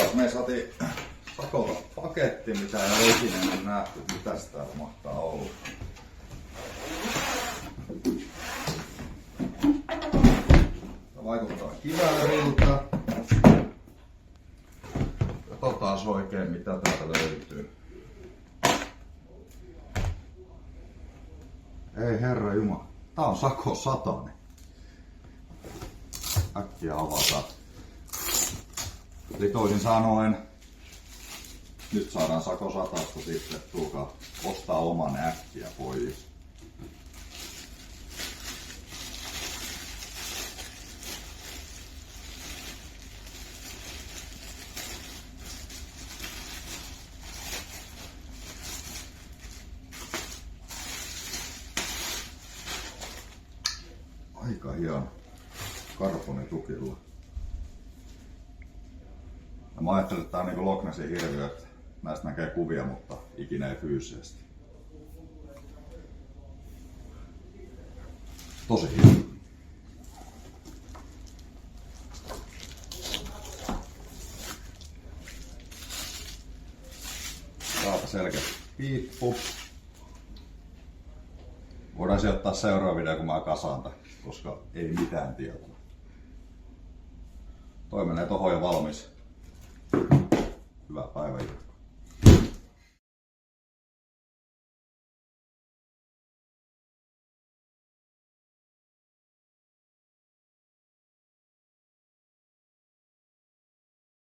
taas me saatiin Sakolta paketti, mitä ei ikinä ole nähty, mitä täällä mahtaa olla. Tämä vaikuttaa kivääriltä. Katsotaan oikein mitä täältä löytyy. Ei herra jumala, tää on Sako 100. Äkkiä avataan. Eli toisin sanoen, nyt saadaan Sako 100 sitten, tulkaa ostaa oman äkkiä pois. Aika hieno karbonitukilla. Ja mä ajattelin, että tää on niinku Loch Nessin hirviö, että näistä näkee kuvia, mutta ikinä ei fyysisesti. Tosi hieno. Täältä selkeä piippu. Voidaan sijoittaa seuraava video, kun mä kasaan tän, koska ei mitään tietoa. Toi menee tohon ja valmis. Hyvää päivää.